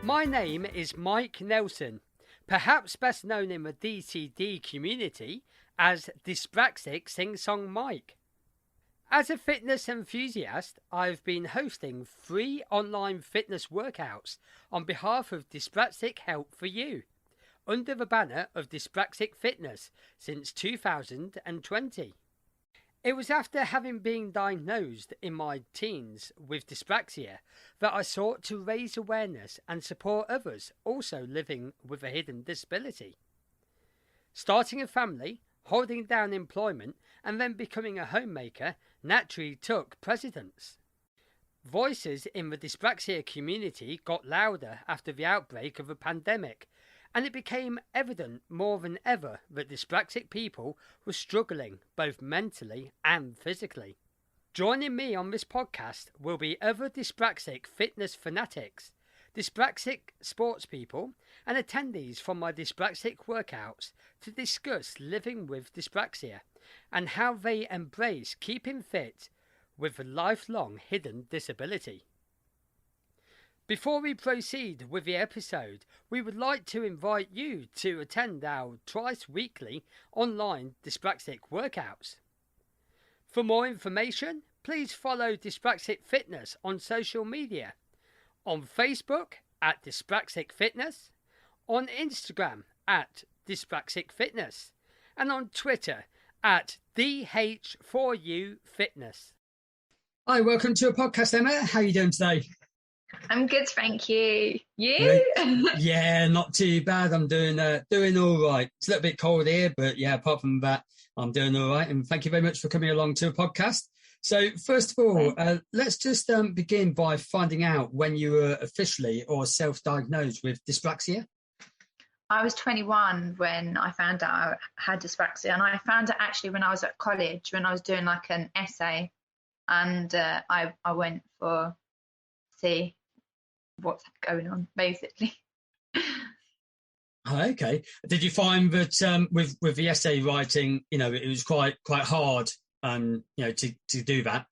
My name is Mike Nelson, perhaps best known in the DCD community as Dyspraxic Sing-Song Mike. As a fitness enthusiast, I've been hosting free online fitness workouts on behalf of Dyspraxic Help for You, under the banner of Dyspraxic Fitness since 2020. It was after having been diagnosed in my teens with dyspraxia that I sought to raise awareness and support others also living with a hidden disability. Starting a family, holding down employment, and then becoming a homemaker naturally took precedence. Voices in the dyspraxia community got louder after the outbreak of the pandemic, and it became evident more than ever that dyspraxic people were struggling both mentally and physically. Joining me on this podcast will be other dyspraxic fitness fanatics, dyspraxic sports people, and attendees from my dyspraxic workouts to discuss living with dyspraxia and how they embrace keeping fit with a lifelong hidden disability. Before we proceed with the episode, we would like to invite you to attend our twice-weekly online Dyspraxic workouts. For more information, please follow Dyspraxic Fitness on social media, on Facebook at Dyspraxic Fitness, on Instagram at Dyspraxic Fitness, and on Twitter at DH4U Fitness. Hi, welcome to a podcast, Emma. How are you doing today? I'm good, thank you. You? Yeah, not too bad. I'm doing all right. It's a little bit cold here, but yeah, apart from that, I'm doing all right. And thank you very much for coming along to a podcast. So first of all, let's just begin by finding out when you were officially or self-diagnosed with dyspraxia. I was 21 when I found out I had dyspraxia, and I found it actually when I was at college, when I was doing like an essay, and I went for see what's going on, basically. Oh, okay. Did you find that with the essay writing, it was quite hard, to do that?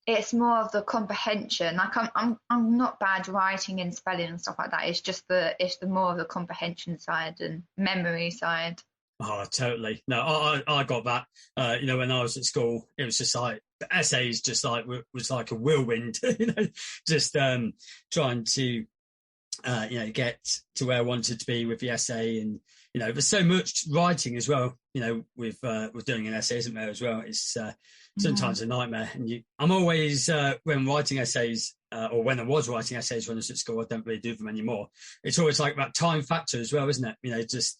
It's more of the comprehension. Like I'm not bad writing and spelling and stuff like that. It's just the more of the comprehension side and memory side. Oh, totally. No, I got that. When I was at school, it was just like the essays, just like was like a whirlwind. Just trying to get to where I wanted to be with the essay, and there's so much writing as well. With doing an essay, isn't there as well? It's sometimes a nightmare. And I'm always when writing essays, or when I was writing essays when I was at school, I don't really do them anymore. It's always like that time factor as well, isn't it? Just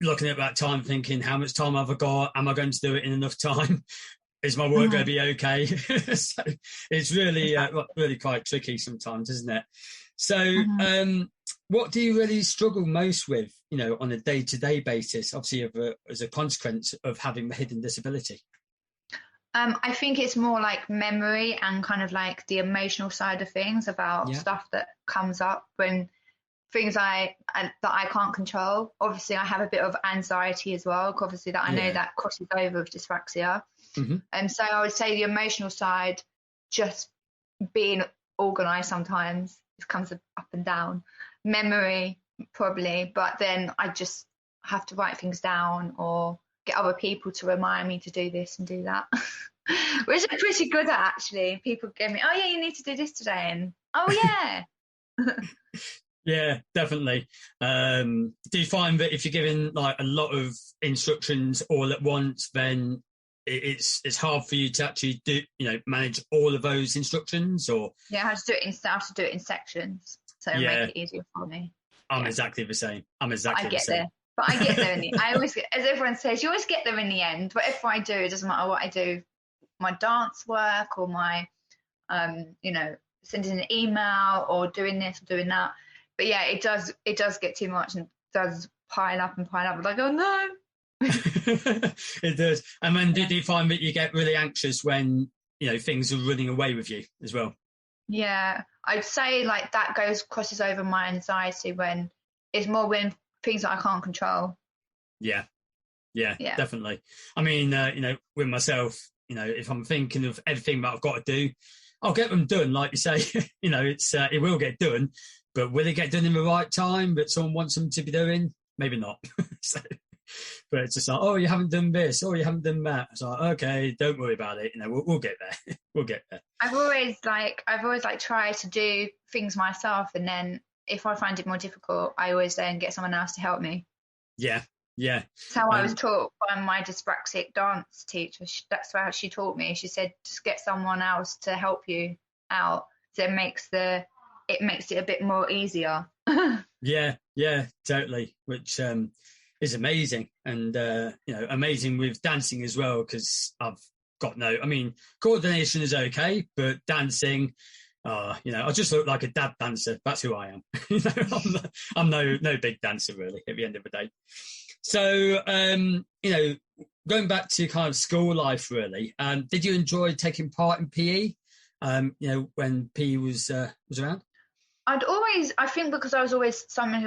looking at that time, thinking, how much time have I got? Am I going to do it in enough time? Is my work going to be okay? So it's really, really quite tricky sometimes, isn't it? So what do you really struggle most with, on a day-to-day basis, obviously as a consequence of having the hidden disability? I think it's more like memory and kind of like the emotional side of things about stuff that comes up when things that I can't control. Obviously, I have a bit of anxiety as well, obviously, that I know that crosses over with dyspraxia. And so I would say the emotional side, just being organised sometimes, it comes up and down. Memory, probably, but then I just have to write things down or get other people to remind me to do this and do that, which I'm pretty good at, actually. People give me, oh yeah, you need to do this today, and oh yeah. Yeah, definitely. Do you find that if you're given like a lot of instructions all at once, then it's hard for you to actually do, manage all of those instructions? Or I have to do it in sections, so make it easier for me. I'm exactly the same. I get there, but I get there in the. I always, as everyone says, you always get there in the end. But if I do, it doesn't matter what I do, my dance work or my, sending an email or doing this or doing that. But yeah, it does get too much and does pile up. I'm like, oh no. It does. And then do you find that you get really anxious when, things are running away with you as well? Yeah, I'd say like that crosses over my anxiety when it's more when things that I can't control. Yeah, definitely. I mean, with myself, if I'm thinking of everything that I've got to do, I'll get them done, like you say. It will get done. but will it get done in the right time that someone wants them to be doing? Maybe not. So, but it's just like, oh, you haven't done this, or you haven't done that. It's like, okay, don't worry about it. We'll get there. We'll get there. I've always tried to do things myself, and then if I find it more difficult, I always then get someone else to help me. Yeah. That's how I was taught by my dyspraxic dance teacher. That's how she taught me. She said, just get someone else to help you out. So it makes it a bit more easier. Yeah, totally. Which is amazing, and amazing with dancing as well, because I've got coordination is okay, but dancing, I just look like a dad dancer. That's who I am. I'm no big dancer really at the end of the day. So going back to kind of school life really, did you enjoy taking part in PE when PE was around? I think because I was always someone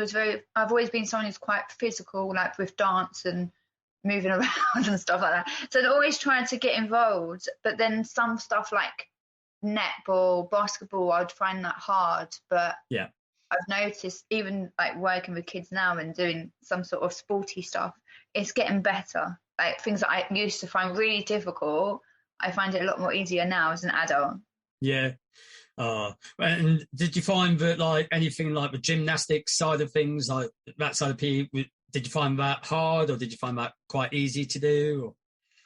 I've always been someone who's quite physical, like with dance and moving around and stuff like that. So I'd always tried to get involved, but then some stuff like netball, basketball, I'd find that hard. But yeah, I've noticed even like working with kids now and doing some sort of sporty stuff, it's getting better. Like things that I used to find really difficult, I find it a lot more easier now as an adult. Yeah. And did you find that like anything like the gymnastics side of things, like that side of PE, did you find that hard, or did you find that quite easy to do? Or?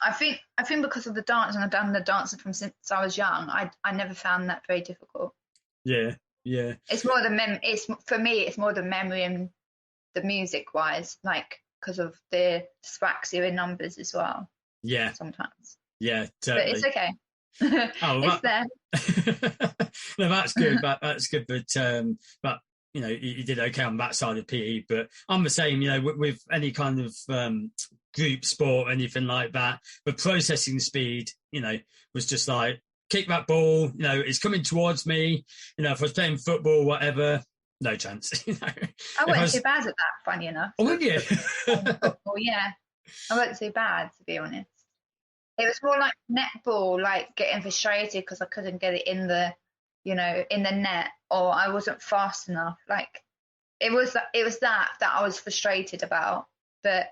I think because of the dance, and I've done the dancing from since I was young, I never found that very difficult. Yeah. It's more for me. It's more the memory and the music wise, like because of the dyspraxia in numbers as well. Yeah. Sometimes. Yeah, totally. But it's okay. It's there. No, that's good. That's good. But you did okay on that side of PE. But I'm the same. With any kind of group sport, anything like that, the processing speed, was just like kick that ball. It's coming towards me. If I was playing football, whatever, no chance. I wasn't too bad at that. Funny enough. Oh, weren't you? Football, yeah, I wasn't too bad, to be honest. It was more like netball, like getting frustrated because I couldn't get it in the net, or I wasn't fast enough. Like it was that I was frustrated about. But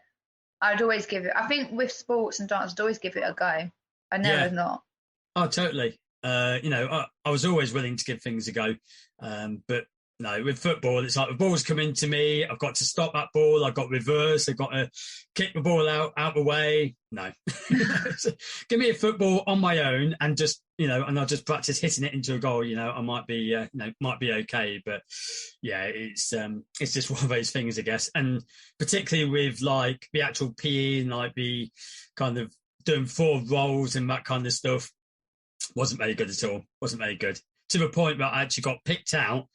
I'd always give it. I think with sports and dance, I'd always give it a go. I never not. Oh, totally. I was always willing to give things a go, but. No, with football, it's like the ball's coming to me. I've got to stop that ball. I've got to reverse. I've got to kick the ball out the way. No, give me a football on my own, and just and I'll just practice hitting it into a goal. I might be okay, but yeah, it's just one of those things, I guess. And particularly with like the actual PE and like the kind of doing 4 roles and that kind of stuff, wasn't very good at all. Wasn't very good, to the point that I actually got picked out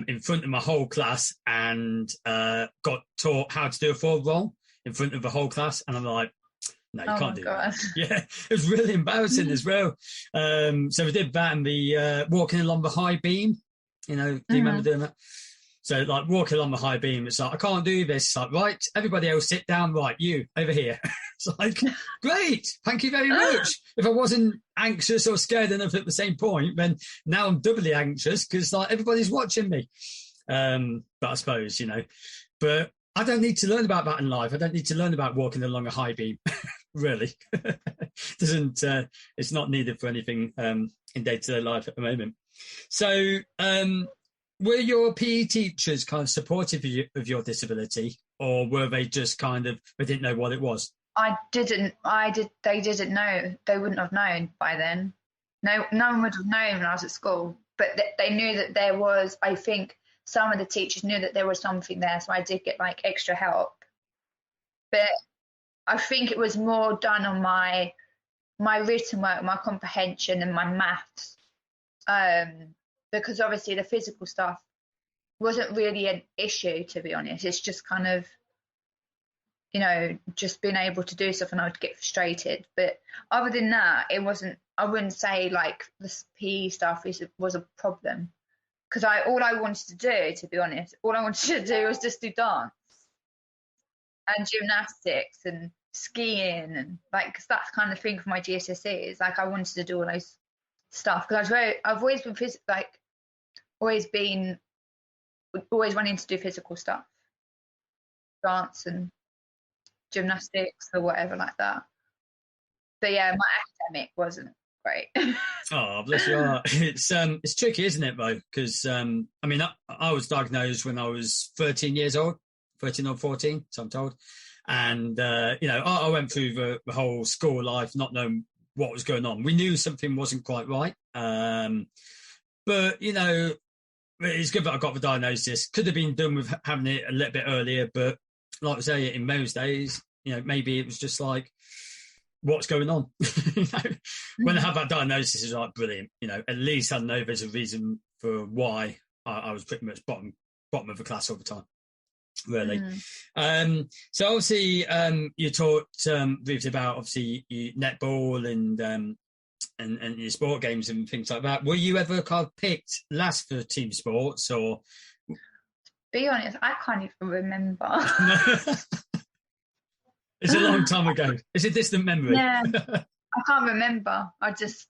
in front of my whole class and got taught how to do a 4 roll in front of the whole class, and I'm like, no, you can't do that. Yeah, it was really embarrassing as well. So we did that, and the walking along the high beam, do you remember doing that? So like walking along the high beam, it's like, I can't do this. It's like, right, everybody else sit down, right, you over here. It's like, great, thank you very much. If I wasn't anxious or scared enough at the same point, then now I'm doubly anxious because like everybody's watching me. But I suppose, but I don't need to learn about that in life. I don't need to learn about walking along a high beam, really. It's not needed for anything in day-to-day life at the moment. So, were your PE teachers kind of supportive of your disability, or were they just kind of, they didn't know what it was? They didn't know. They wouldn't have known by then. No one would have known when I was at school. But they knew that there was, I think some of the teachers knew that there was something there. So I did get like extra help. But I think it was more done on my written work, my comprehension and my maths. Because obviously the physical stuff wasn't really an issue, to be honest. It's just kind of, just being able to do stuff, and I would get frustrated. But other than that, it wasn't, I wouldn't say like the PE stuff was a problem. Because all I wanted to do, to be honest, was just do dance and gymnastics and skiing and like that kind of thing for my GCSEs. Like I wanted to do all those stuff because I've always been always wanting to do physical stuff, dance and gymnastics or whatever like that. But yeah, my academic wasn't great. Oh, bless your heart. It's tricky, isn't it, though? Because I mean, I was diagnosed when I was 13 years old, 13 or 14, so I'm told. And you know, I went through the whole school life not knowing what was going on. We knew something wasn't quite right, but you know, it's good that I got the diagnosis. Could have been done with having it a little bit earlier, but like I say, in those days, you know, maybe it was just like, what's going on? You know, when I had that diagnosis, it was like, brilliant. You know, at least I know there's a reason for why I was pretty much bottom of the class all the time. Really. So obviously, you talked briefly about obviously netball and your sport games and things like that. Were you ever kind of picked last for team sports, or? Be honest, I can't even remember. It's a long time ago. It's a distant memory. Yeah, I can't remember. I just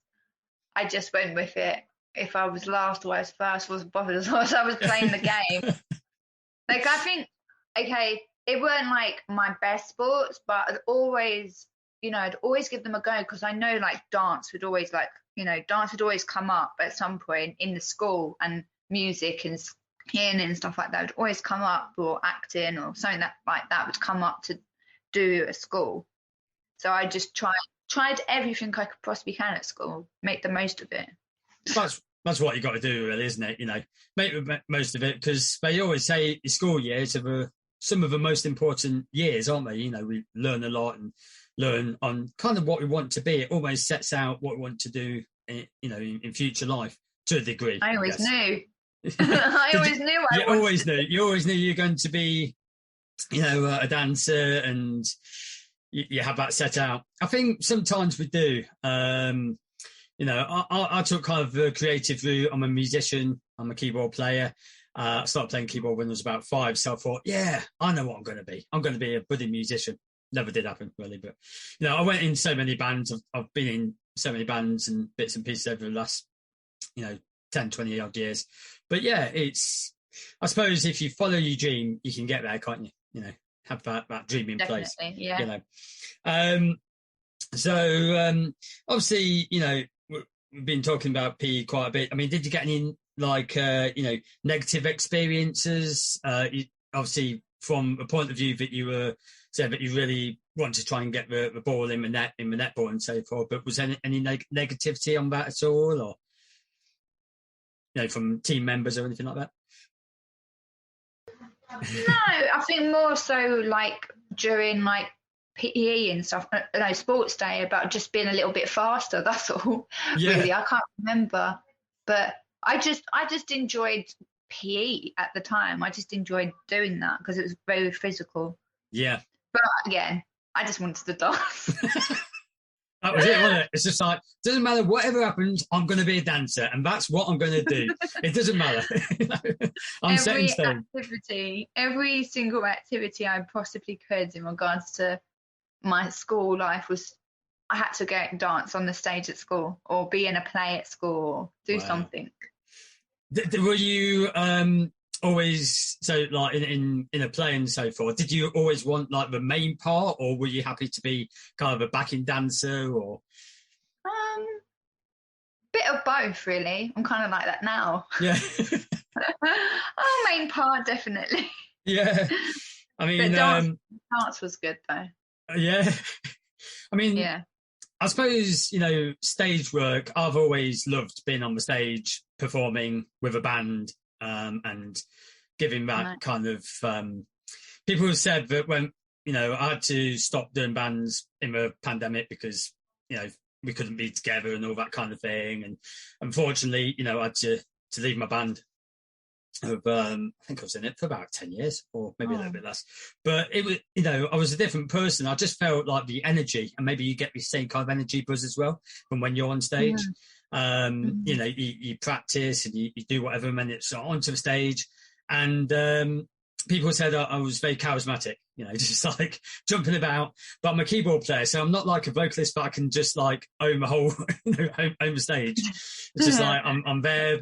went with it. If I was last or I was first, wasn't bothered as long as I was playing the game. Like, I think, okay, it weren't like my best sports, but I'd always give them a go, because I know like dance would always come up at some point in the school, and music and skiing and stuff like that would always come up, or acting or something that would come up to do at school. So I just tried everything I could possibly can at school, make the most of it. That's what you got to do, really, isn't it? You know, make the most of it, because they always say your school years are some of the most important years, aren't they? You know, we learn a lot and learn on kind of what we want to be. It always sets out what we want to do, in future life to a degree. I always knew. I always knew. You always knew you're going to be, a dancer, and you have that set out. I think sometimes we do. I took kind of the creative route. I'm a musician. I'm a keyboard player. I started playing keyboard when I was about 5. So I thought, yeah, I know what I'm going to be. I'm going to be a budding musician. Never did happen, really. But, I went in so many bands. I've been in so many bands and bits and pieces over the last, 10, 20 odd years. But yeah, I suppose if you follow your dream, you can get there, can't you? Have that dream in place. Yeah. So obviously, we've been talking about PE quite a bit. I mean, did you get any negative experiences? Obviously, from a point of view that you were saying that you really want to try and get the ball in the netball and so forth. But was there any negativity on that at all, or from team members or anything like that? No, I think more so like during like PE and stuff, sports day, about just being a little bit faster. That's all. Yeah. Really, I can't remember, but I just enjoyed PE at the time. I just enjoyed doing that because it was very physical. Yeah. But again, I just wanted to dance. That was it, wasn't it? It's just like, doesn't matter whatever happens, I'm going to be a dancer, and that's what I'm going to do. It doesn't matter. I'm set in stone. Every single activity I possibly could in regards to my school life I had to go and dance on the stage at school, or be in a play at school, or do something. Were you always, so like in a play and so forth, did you always want like the main part, or were you happy to be kind of a backing dancer, or? Bit of both, really. I'm kind of like that now. Yeah. Main part, definitely. Yeah. I mean, dance was good though. Yeah. I mean, yeah. I suppose, stage work, I've always loved being on the stage, performing with a band, and giving that kind of, people have said that when, I had to stop doing bands in the pandemic because, we couldn't be together and all that kind of thing. And unfortunately, I had to leave my band. I think I was in it for about 10 years, or maybe a little bit less. But it was, I was a different person. I just felt like the energy, and maybe you get the same kind of energy buzz as well from when you're on stage. Yeah. You practice and you do whatever, and then it's onto the stage. And people said I was very charismatic, just like jumping about. But I'm a keyboard player, so I'm not like a vocalist, but I can just like own the whole, own the stage. It's just like I'm there,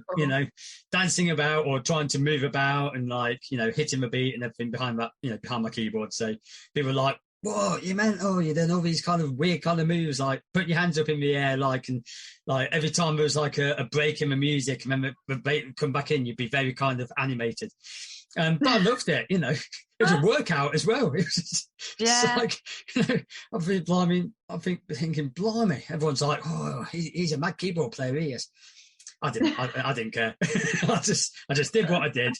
dancing about or trying to move about and like, hitting the beat and everything behind that, behind my keyboard. So people are like, "What you meant? Oh, you done all these kind of weird kind of moves, like putting your hands up in the air, like, and like every time there was like a break in the music, and then the beat would come back in, you'd be very kind of animated." But I loved it, It was a workout as well. It was just like, I'm thinking, blimey, everyone's like, "Oh, he's a mad keyboard player, he is." I didn't care. I just did what I did,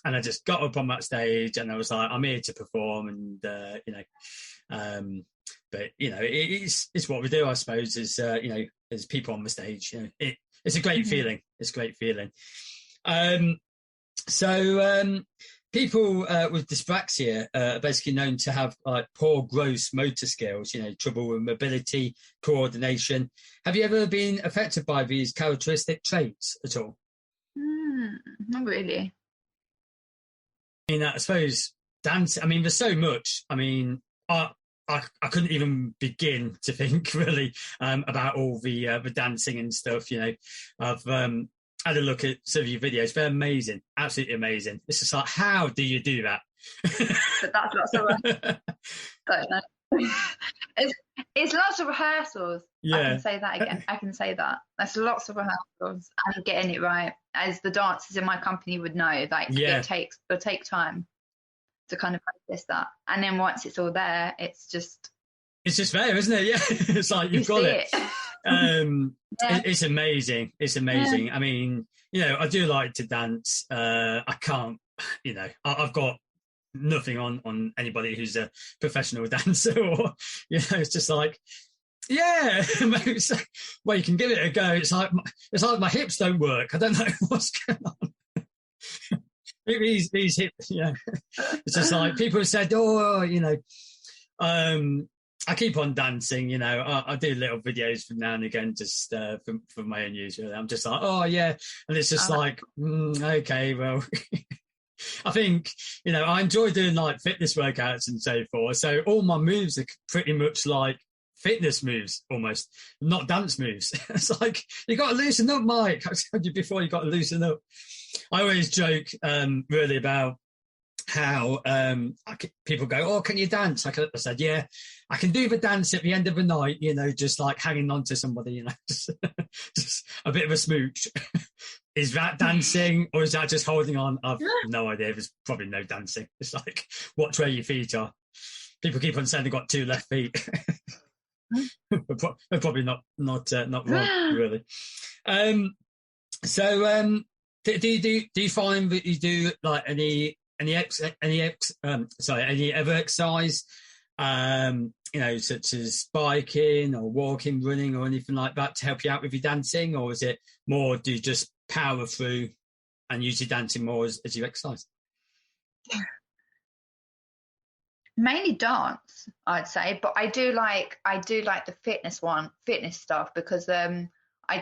and I just got up on that stage, and I was like, I'm here to perform, and but it's what we do, I suppose, is as people on the stage. It's a great feeling. It's a great feeling. So people with dyspraxia are basically known to have like poor gross motor skills, trouble with mobility, coordination. Have you ever been affected by these characteristic traits at all? Not really. I suppose dance. There's so much. I couldn't even begin to think really about all the dancing and stuff. I've had a look at some of your videos. They're amazing, absolutely amazing. It's just like, how do you do that? But that's lots of don't know. It's lots of rehearsals. Yeah. I can say that again. I can say that. That's lots of rehearsals and getting it right. As the dancers in my company would know, like it'll take time to kind of practice that. And then once it's all there, it's just there, isn't it? Yeah. It's like you've got it. It's amazing. It's amazing. Yeah. I do like to dance. I can't, I've got nothing on anybody who's a professional dancer, or it's just like, yeah, well, you can give it a go. It's like my hips don't work. I don't know what's going on. These hips, it's just like people have said, I keep on dancing, I do little videos from now and again, just for my own use. Really. I'm just like, oh yeah, and it's just like, okay, well, I think I enjoy doing like fitness workouts and so forth. So all my moves are pretty much like fitness moves, almost not dance moves. It's like you got to loosen up, Mike. I told you before, you got to loosen up. I always joke really about how people go, "Oh, can you dance?" I said, "Yeah, I can do the dance at the end of the night, just like hanging on to somebody, just a bit of a smooch." Is that dancing, or is that just holding on? I've no idea. There's probably no dancing. It's like, watch where your feet are. People keep on saying they've got 2 left feet. They're probably not wrong, really. So do you find that you do like any other exercise, such as biking or walking, running, or anything like that to help you out with your dancing, or is it more do you just power through and use your dancing more as you exercise? Mainly dance, I'd say, but I do like the fitness stuff, because I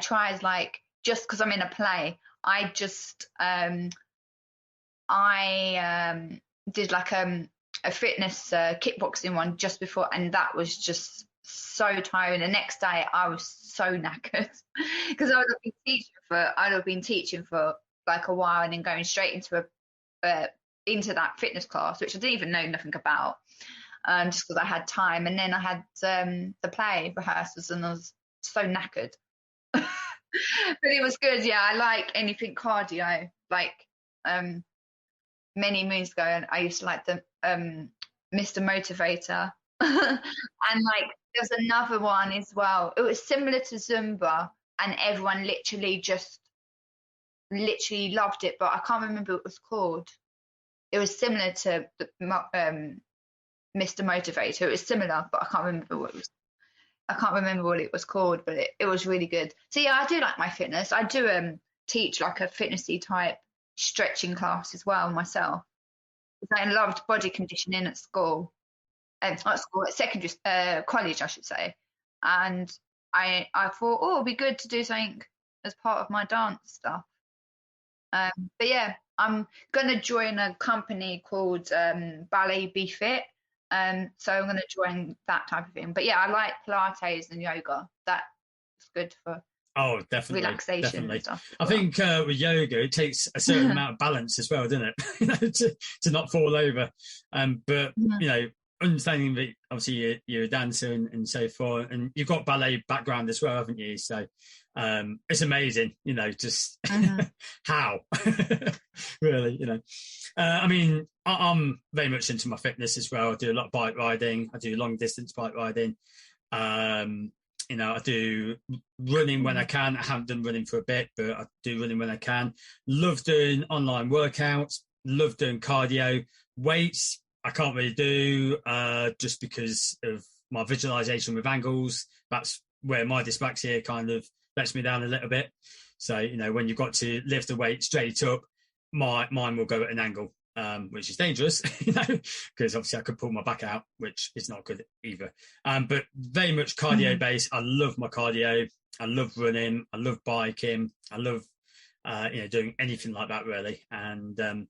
tried, like, just because I'm in a play, I just did like a fitness kickboxing one just before, and that was just so tiring. The next day I was so knackered because I would have been teaching for like a while, and then going straight into that fitness class, which I didn't even know nothing about, just because I had time. And then I had the play rehearsals, and I was so knackered. But it was good. Yeah, I like anything cardio. Like many moons ago, I used to like the Mr. Motivator. And like there's another one as well. It was similar to Zumba, and everyone literally loved it, but I can't remember what it was called. It was similar to the, Mr. Motivator. It was similar, but I can't remember what it was called, but it was really good. So yeah, I do like my fitness. I do teach like a fitnessy type stretching class as well myself. I loved body conditioning at school. At secondary, college, I should say. And I thought, it'd be good to do something as part of my dance stuff. But yeah, I'm going to join a company called Ballet Be Fit. So I'm going to join that type of thing. But yeah, I like Pilates and yoga. That's good for definitely relaxation and stuff. I think with yoga, it takes a certain amount of balance as well, doesn't it? to not fall over. But you know, understanding that obviously you're a dancer and so forth, and you've got ballet background as well, haven't you? So it's amazing, you know, just how really, you know. I mean, I'm very much into my fitness as well. I do a lot of bike riding. I do long distance bike riding. You know, I do running when I can. I haven't done running for a bit, but I do running when I can. Love doing online workouts. Love doing cardio. Weights, I can't really do just because of my visualization with angles. That's where my dyspraxia kind of lets me down a little bit. So, you know, when you've got to lift the weight straight up, mine will go at an angle, which is dangerous, you know, because obviously I could pull my back out, which is not good either. But very much cardio based. I love my cardio. I love running. I love biking. I love, you know, doing anything like that really. And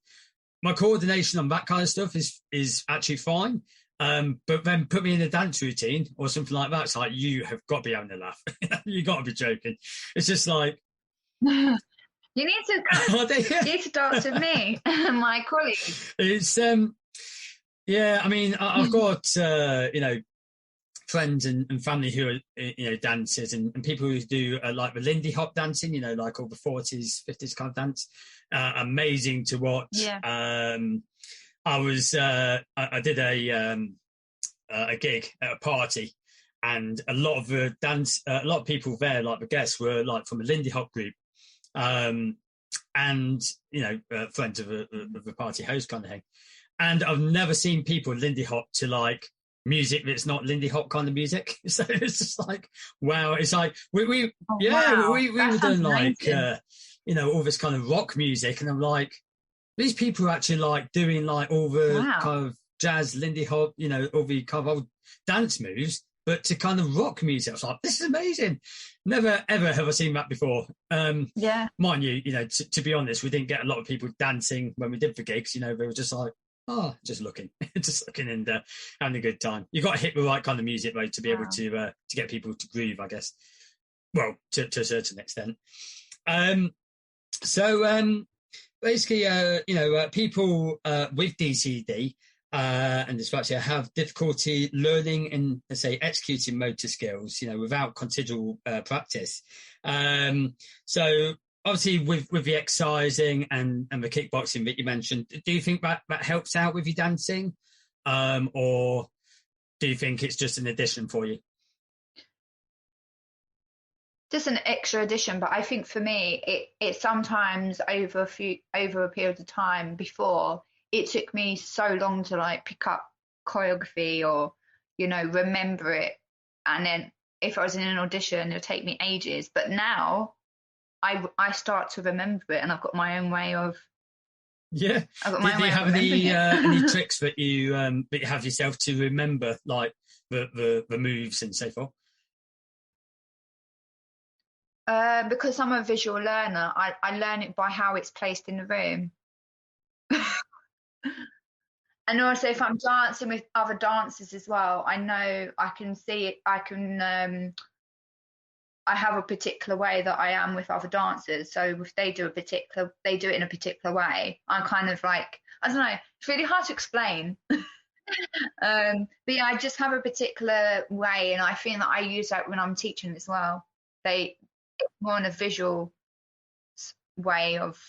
my coordination on that kind of stuff is actually fine. But then put me in a dance routine or something like that. It's like, you have got to be having a laugh. You got to be joking. It's just like, you need to dance with me, my colleague. It's yeah. I mean, I've got you know, friends and family who are, you know, dancers and people who do like the Lindy Hop dancing. You know, like all the 40s, 50s kind of dance. Amazing to watch. Yeah. I was I did a gig at a party, and a lot of the a lot of people there, like the guests, were like from a Lindy Hop group. And you know, friends of the party host kind of thing. And I've never seen people Lindy Hop to like music that's not Lindy Hop kind of music. So it's just like, wow. It's like we were doing like you know, all this kind of rock music, and I'm like, these people are actually like doing like all the kind of jazz, Lindy Hop, you know, all the kind of old dance moves, but to kind of rock music. I was like, this is amazing. Never ever have I seen that before. Yeah. Mind you, you know, to be honest, we didn't get a lot of people dancing when we did the gigs. You know, they were just like, just looking and having a good time. You got to hit the right kind of music though to be able to get people to groove, I guess. Well, to a certain extent. So basically, you know, people with DCD and dyspraxia have difficulty learning and, let's say, executing motor skills, you know, without continual practice. So obviously with the exercising and the kickboxing that you mentioned, do you think that helps out with your dancing? Or do you think it's just an addition for you? Just an extra addition, but I think for me, it sometimes over a period of time before, it took me so long to like pick up choreography or, you know, remember it. And then if I was in an audition, it would take me ages. But now I start to remember it, and I've got my own way of. Yeah. I've got my own do you way have any tricks that you have yourself to remember, like the moves and so forth? Because I'm a visual learner, I learn it by how it's placed in the room. And also if I'm dancing with other dancers as well, I know I can see it, I have a particular way that I am with other dancers. So if they do it in a particular way, I'm kind of like, I don't know, it's really hard to explain. But yeah, I just have a particular way, and I feel that I use that when I'm teaching as well. It's more in a visual way of,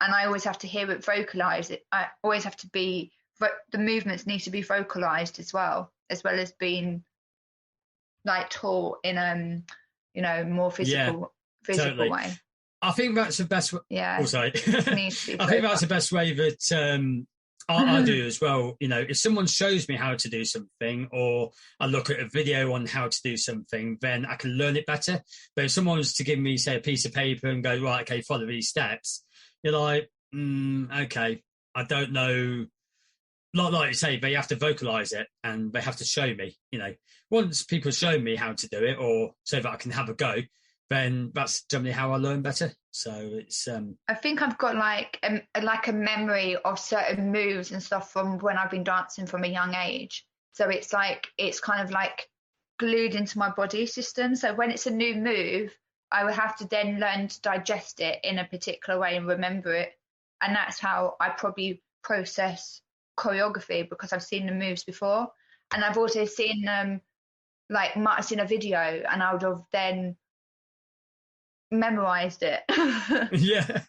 and I always have to hear it vocalized. I always have to be, the movements need to be vocalized as well as being like taught in you know, more physical totally. way. I think that's the best way. Yeah. Oh, sorry. I think that's the best way that I do as well. You know, if someone shows me how to do something, or I look at a video on how to do something, then I can learn it better. But if someone was to give me, say, a piece of paper and go, right, okay, follow these steps, you're like, okay, I don't know. Like you say, they have to vocalize it and they have to show me, you know. Once people show me how to do it, or so that I can have a go, then that's generally how I learn better. So it's I think I've got like a memory of certain moves and stuff from when I've been dancing from a young age. So it's kind of like glued into my body system. So when it's a new move, I would have to then learn to digest it in a particular way and remember it. And that's how I probably process choreography, because I've seen the moves before. And I've also seen like might have seen a video and I would have then memorized it. Yeah,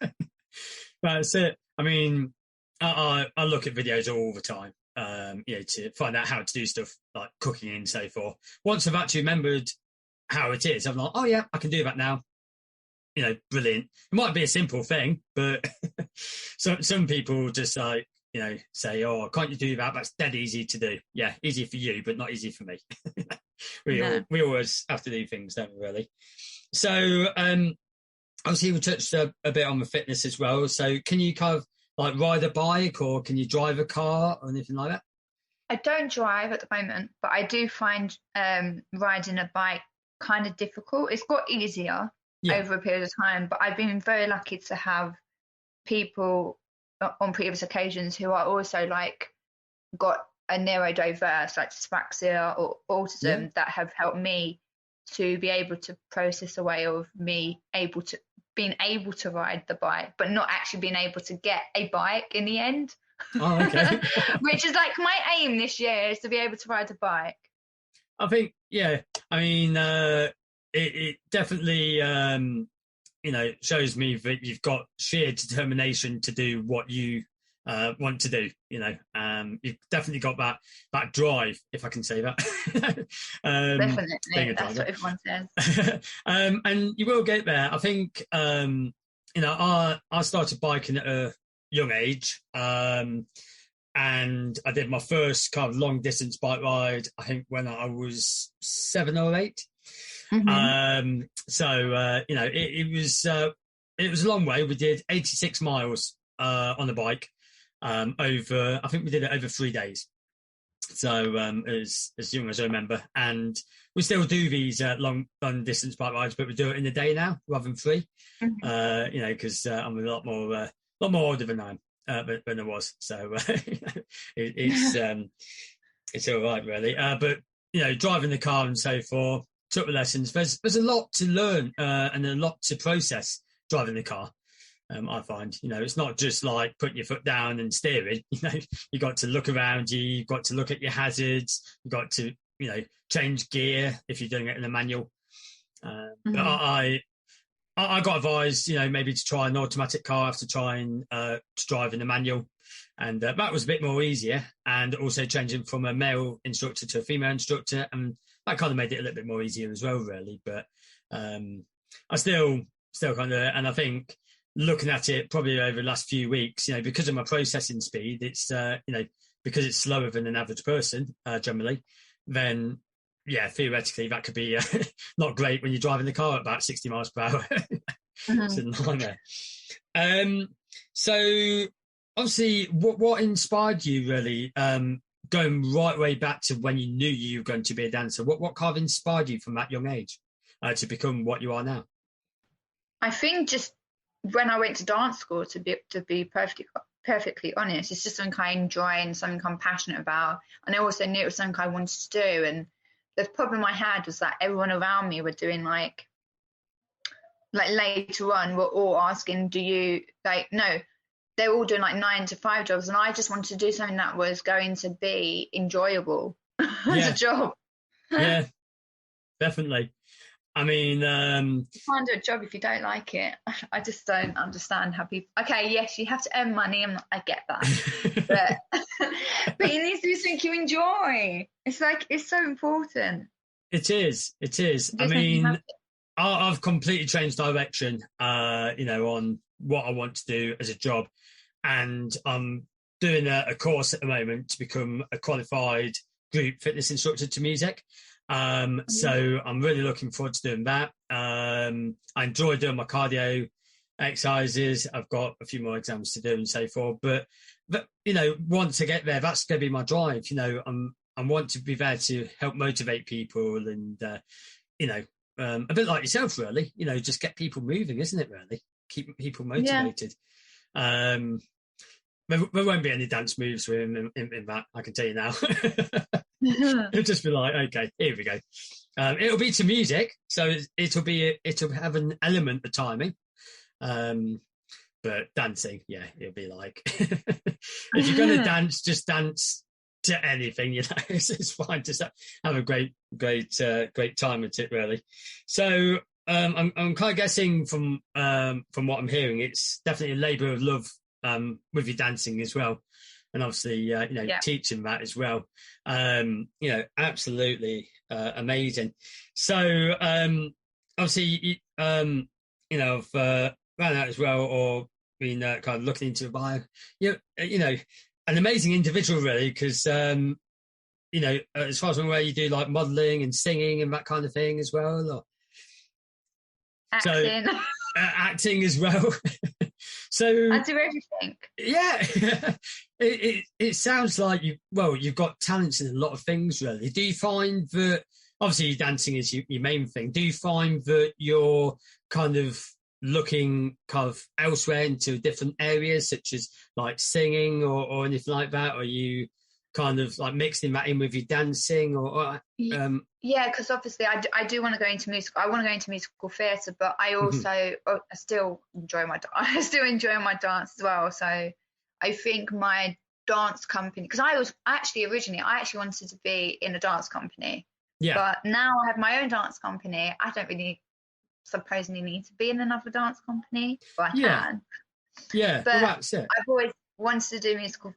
that's it. I mean, I look at videos all the time, to find out how to do stuff like cooking and so forth. Once I've actually remembered how it is, I'm like, oh yeah, I can do that now. Brilliant. It might be a simple thing, but some people just like, say, oh, can't you do that? That's dead easy to do. Yeah, easy for you, but not easy for me. We always have to do things, don't we, really? So, obviously we touched a bit on the fitness as well. So can you kind of like ride a bike, or can you drive a car or anything like that? I don't drive at the moment, but I do find riding a bike kind of difficult. It's got easier over a period of time, but I've been very lucky to have people on previous occasions who are also like got a neurodiverse, like dyspraxia or autism, that have helped me to be able to process a way of me being able to ride the bike, but not actually being able to get a bike in the end. Oh, okay. Which is like my aim this year, is to be able to ride a bike. I think, yeah. I mean, it definitely, shows me that you've got sheer determination to do what you want to do. You've definitely got that drive, if I can say that. Definitely, that's what everyone says. And you will get there. I think, I started biking at a young age, and I did my first kind of long distance bike ride, I think, when I was 7 or 8. Mm-hmm. It was a long way. We did 86 miles on the bike over, I think we did it over 3 days. So as young as I remember, and we still do these long distance bike rides, but we do it in a day now rather than 3. Mm-hmm. Because I'm a lot more older than I am than I was. So it's all right, really. But driving the car and so forth, took the lessons. There's a lot to learn and a lot to process driving the car. I find, it's not just like putting your foot down and steering. You got to look around you. You've got to look at your hazards. You've got to, change gear if you're doing it in a manual. But I got advised, maybe to try an automatic car after trying to drive in a manual. And that was a bit more easier. And also changing from a male instructor to a female instructor. And that kind of made it a little bit more easier as well, really. But I still kind of, and I think looking at it probably over the last few weeks, because of my processing speed, it's, because it's slower than an average person generally, then, yeah, theoretically that could be not great when you're driving the car at about 60 miles per hour. It's a nightmare. So obviously, what inspired you really, going right way back to when you knew you were going to be a dancer? What kind of inspired you from that young age to become what you are now? I think just when I went to dance school, to be perfectly honest, it's just something I enjoy and something I'm passionate about. And I also knew it was something I wanted to do. And the problem I had was that everyone around me were doing like later on, were all asking, do you no, they're all doing like 9 to 5 jobs. And I just wanted to do something that was going to be enjoyable as a job. Yeah, definitely. I mean, you can't do a job if you don't like it. I just don't understand how people. Okay, yes, you have to earn money, and I get that, but you need to do something you enjoy. It's so important. It is. I mean, I've completely changed direction, on what I want to do as a job, and I'm doing a course at the moment to become a qualified group fitness instructor to music. So I'm really looking forward to doing that. I enjoy doing my cardio exercises. I've got a few more exams to do and so forth. But once I get there, that's going to be my drive. I want to be there to help motivate people and, a bit like yourself, really. Just get people moving, isn't it? Really, keep people motivated. Yeah. There won't be any dance moves with him in that, I can tell you now. It'll just be like, okay, here we go. It'll be to music, so it'll have an element of timing. But dancing, yeah, it'll be like, if you're going to dance, just dance to anything, it's fine. Just have a great time with it, really. So I'm kind of guessing from what I'm hearing, it's definitely a labour of love with your dancing as well, and obviously teaching that as well. Absolutely amazing. So obviously I've ran out as well, or been kind of looking into a bio. An amazing individual, really, because as far as I'm aware, you do like modelling and singing and that kind of thing as well. Or... Acting. So, acting as well. So I do everything. Yeah, it sounds like you've got talents in a lot of things, really. Do you find that obviously dancing is your main thing? Do you find that you're kind of looking kind of elsewhere into different areas, such as like singing or anything like that? Or are you kind of like mixing that in with your dancing, or yeah, because obviously I do want to go into musical. I want to go into musical theatre, but I also I still enjoy my dance as well. So I think my dance company, because I actually wanted to be in a dance company, but now I have my own dance company. I don't really supposedly need to be in another dance company, but I can. Yeah, but well, that's it. I've always wanted to do musical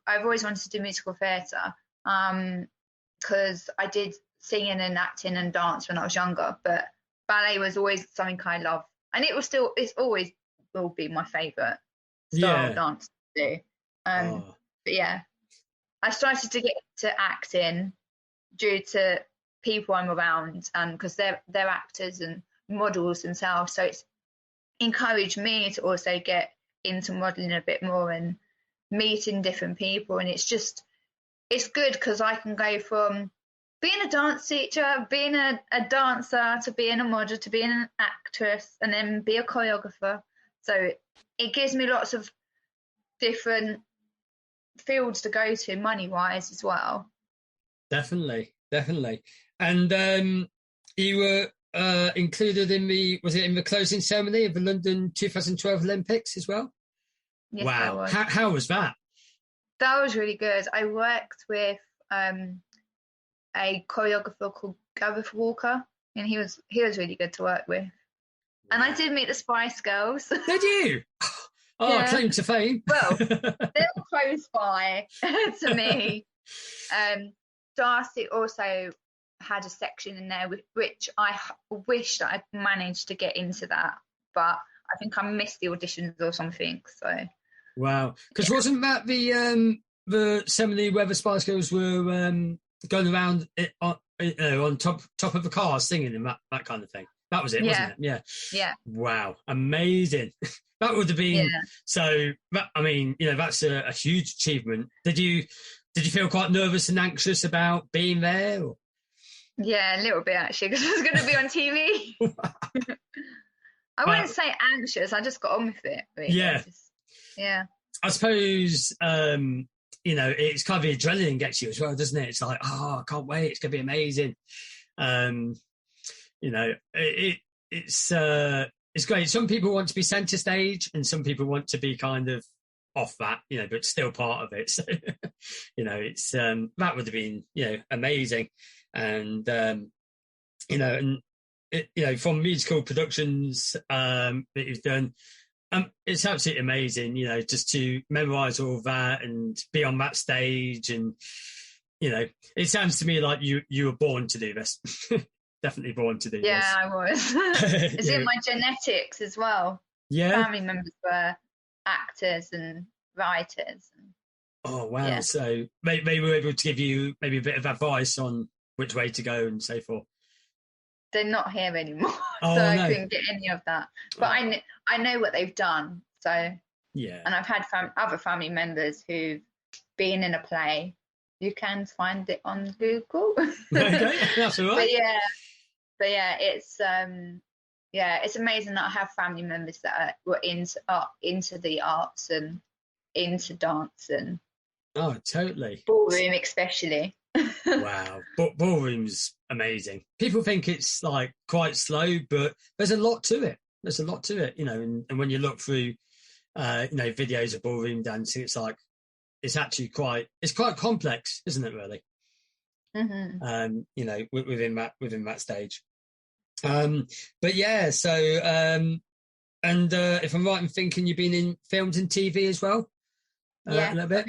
theatre, because I did singing and acting and dance when I was younger, but ballet was always something I love, and it's always will be my favourite style of dance to do. But yeah, I started to get to acting due to people I'm around, because they're actors and models themselves, so it's encouraged me to also get into modelling a bit more and meeting different people. And it's good because I can go from being a dance teacher, being a dancer, to being a model, to being an actress, and then be a choreographer. So it gives me lots of different fields to go to money wise as well. Definitely. And you were included in the closing ceremony of the London 2012 Olympics as well? Yes, wow. How was that? That was really good. I worked with a choreographer called Gareth Walker, and he was really good to work with. And I did meet the Spice Girls. Did you? Oh, claim to fame. Well, they're close by to me. Darcy also had a section in there which I wish that I'd managed to get into that, but I think I missed the auditions or something. So wow, because wasn't that the ceremony where the Spice Girls were going around on top of the car singing and that kind of thing? That was it, wasn't it? Yeah. Wow, amazing. That would have been so. I mean, that's a huge achievement. Did you feel quite nervous and anxious about being there? Or? Yeah, a little bit actually, because I was going to be on TV. I wouldn't say anxious. I just got on with it. Really. Yeah. I suppose it's kind of the adrenaline gets you as well, doesn't it? It's like, I can't wait. It's going to be amazing. It's great. Some people want to be centre stage, and some people want to be kind of off that, but still part of it. So, it's that would have been, amazing. And from musical productions that you've done, it's absolutely amazing. Just to memorise all of that and be on that stage, and it sounds to me like you were born to do this. Definitely born to do this. Yeah, I was. It's in my genetics as well. Yeah, family members were actors and writers. Oh wow! Yeah. So they were able to give you maybe a bit of advice on which way to go and so forth. They're not here anymore, I couldn't get any of that. But I know what they've done. So yeah, and I've had other family members who've been in a play. You can find it on Google. Okay, that's all right. But yeah, but yeah, it's amazing that I have family members that were into the arts and into dance and totally ballroom especially. Wow, ballroom's amazing. People think it's like quite slow, but there's a lot to it. There's a lot to it, you know. And when you look through, videos of ballroom dancing, it's like it's actually quite complex, isn't it? Really, within that stage. But yeah, so and if I'm right in thinking, you've been in films and TV as well, a little bit.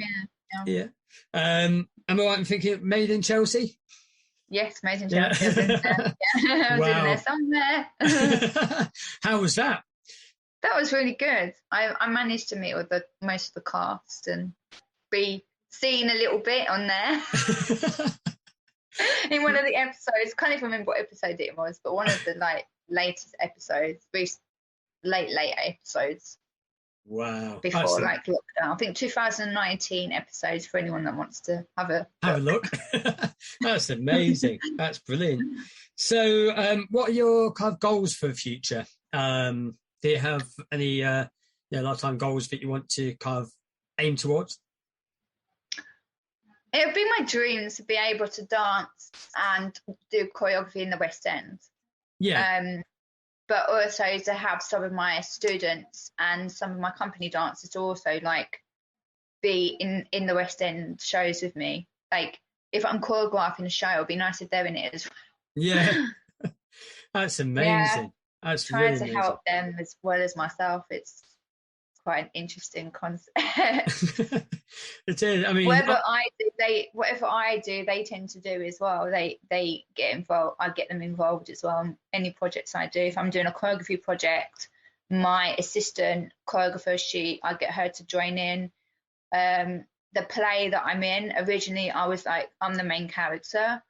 Yeah. Am I right in thinking Made in Chelsea? Yes, Made in Chelsea. I was in there somewhere. How was that? That was really good. I managed to meet with most of the cast and be seen a little bit on there. In one of the episodes, can't even remember what episode it was, but one of the latest episodes, late episodes. Wow. Before lockdown. I think 2019 episodes for anyone that wants to have a look. That's amazing. That's brilliant. So what are your kind of goals for the future? Do you have any lifetime goals that you want to kind of aim towards? It would be my dreams to be able to dance and do choreography in the West End. Yeah. But also to have some of my students and some of my company dancers to also be in the West End shows with me. Like if I'm choreographing a show, it'd be nice if they're in it as well. Yeah. That's amazing. Yeah. That's trying really to amazing. help them as well as myself. It's quite an interesting concept. It is. I mean, whatever I do, they tend to do as well. They get involved. I get them involved as well in any projects I do. If I'm doing a choreography project, my assistant choreographer, I get her to join in. The play that I'm in, originally I was I'm the main character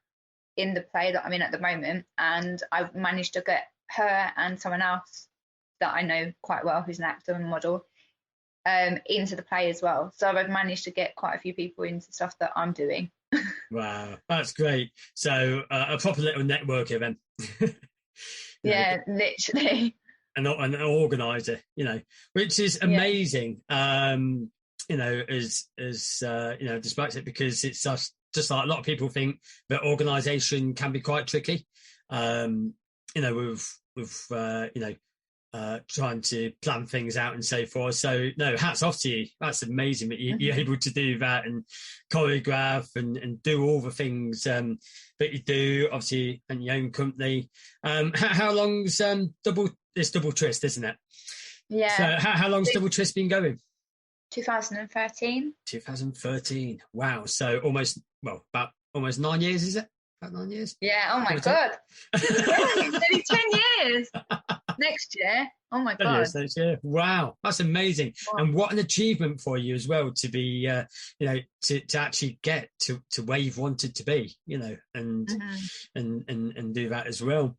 in the play that I'm in at the moment, and I've managed to get her and someone else that I know quite well, who's an actor and model, into the play as well. So I've managed to get quite a few people into stuff that I'm doing. Wow, that's great. So a proper little networker then. Yeah, literally. An organizer, which is amazing. As Dyspraxic, because it's just like a lot of people think that organisation can be quite tricky. With trying to plan things out and so forth. So no, hats off to you. That's amazing that you're able to do that and choreograph and do all the things that you do, obviously, and your own company. How long's Double Twist, isn't it? Yeah. So how long's Double Twist been going? 2013. 2013. Wow. So about almost 9 years, is it? About 9 years? Yeah. Oh my God. Nearly 10 years. Next year. Oh my God. Yes, next year. Wow, that's amazing. Wow. And what an achievement for you as well to be, to actually get to where you've wanted to be, and do that as well.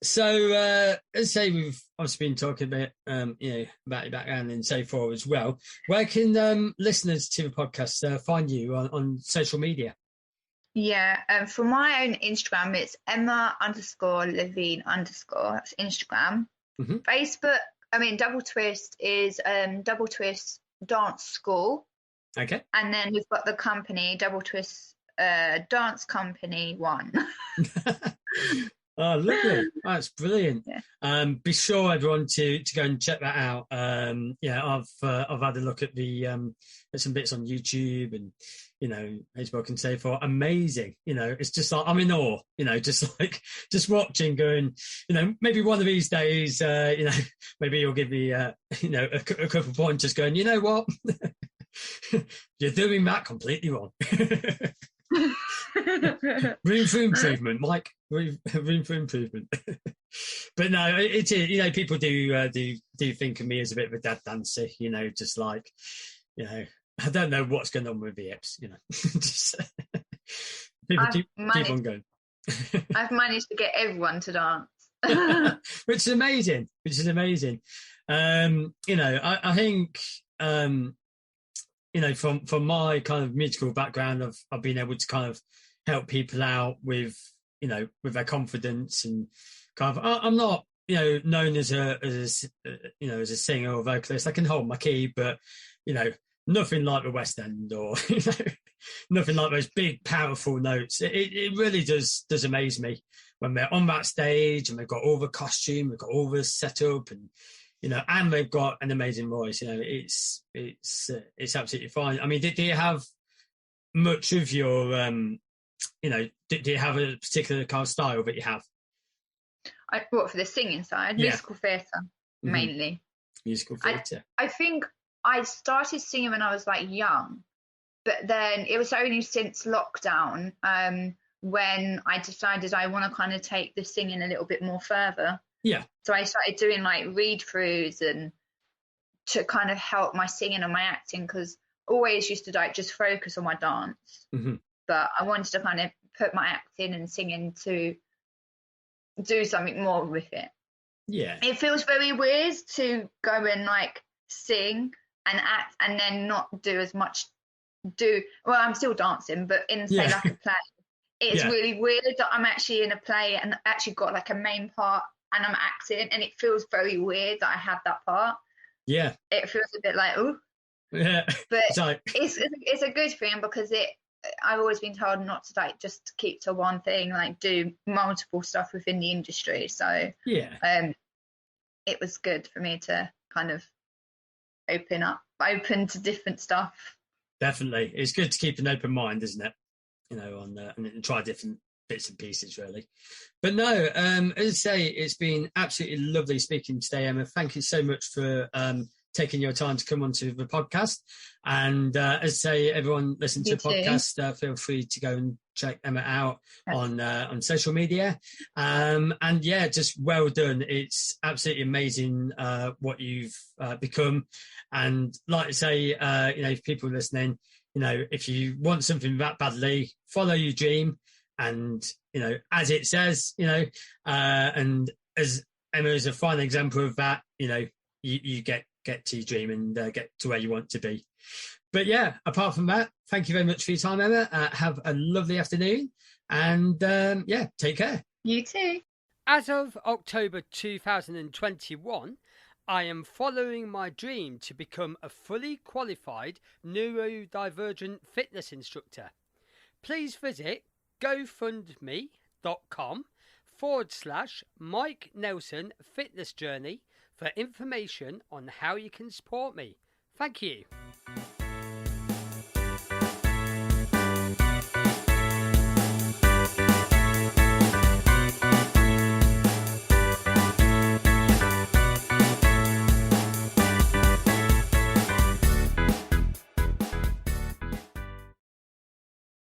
So as I say, we've obviously been talking a bit, about your background and so forth as well. Where can listeners to the podcast find you on social media? Yeah, for my own Instagram, it's Emma_Levene_. That's Instagram. Mm-hmm. Facebook, Double Twist is Double Twist Dance School. Okay. And then we've got the company, Double Twist Dance Company 1. Oh, lovely. That's brilliant. Yeah. Be sure, everyone, to go and check that out. I've had a look at at some bits on YouTube and, Facebook and so forth. Amazing. It's just like, I'm in awe, just watching, going, maybe one of these days, maybe you'll give me, a couple of pointers going, you know what? You're doing that completely wrong. Room for improvement, Mike. Room for improvement. But no, it is. People do think of me as a bit of a dad dancer. Just like, I don't know what's going on with the hips. Just people keep on going. I've managed to get everyone to dance, which is amazing. I think. From my kind of musical background, I've been able to kind of help people out with with their confidence and kind of, I'm not, known as a singer or vocalist. I can hold my key, but, nothing like the West End or, nothing like those big, powerful notes. It really does amaze me when they're on that stage and they've got all the costume, they've got all the setup, and and they've got an amazing voice. It's absolutely fine. I mean, do you have much of your, do you have a particular kind of style that you have? What, for the singing side? Yeah. Musical theatre, mainly. Musical theatre. I think I started singing when I was like young, but then it was only since lockdown when I decided I want to kind of take the singing a little bit more further. Yeah. So I started doing like read-throughs and to kind of help my singing and my acting, because I always used to like just focus on my dance. But I wanted to kind of put my acting and singing to do something more with it. Yeah. It feels very weird to go and like sing and act and then not do as much. Well, I'm still dancing, but in say like a play, it's really weird that I'm actually in a play and actually got like a main part and I'm acting, and it feels very weird that I have that part. Yeah. It feels a bit like, oh. Yeah. But it's a good thing, because I've always been told not to like just keep to one thing, like do multiple stuff within the industry. So it was good for me to kind of open to different stuff. Definitely. It's good to keep an open mind, isn't it? And try different bits and pieces, really. But no, as I say, it's been absolutely lovely speaking today, Emma. Thank you so much for taking your time to come onto the podcast. And as I say, everyone listen to the podcast, feel free to go and check Emma out on social media. And yeah, just well done. It's absolutely amazing what you've become. And like I say, if people are listening, if you want something that badly, follow your dream. And, as it says, and as Emma is a fine example of that, you get to your dream and get to where you want to be. But yeah, apart from that, thank you very much for your time, Emma. Have a lovely afternoon, and take care. You too. As of October 2021, I am following my dream to become a fully qualified neurodivergent fitness instructor. Please visit gofundme.com/Mike Nelson Fitness Journey for information on how you can support me. Thank you.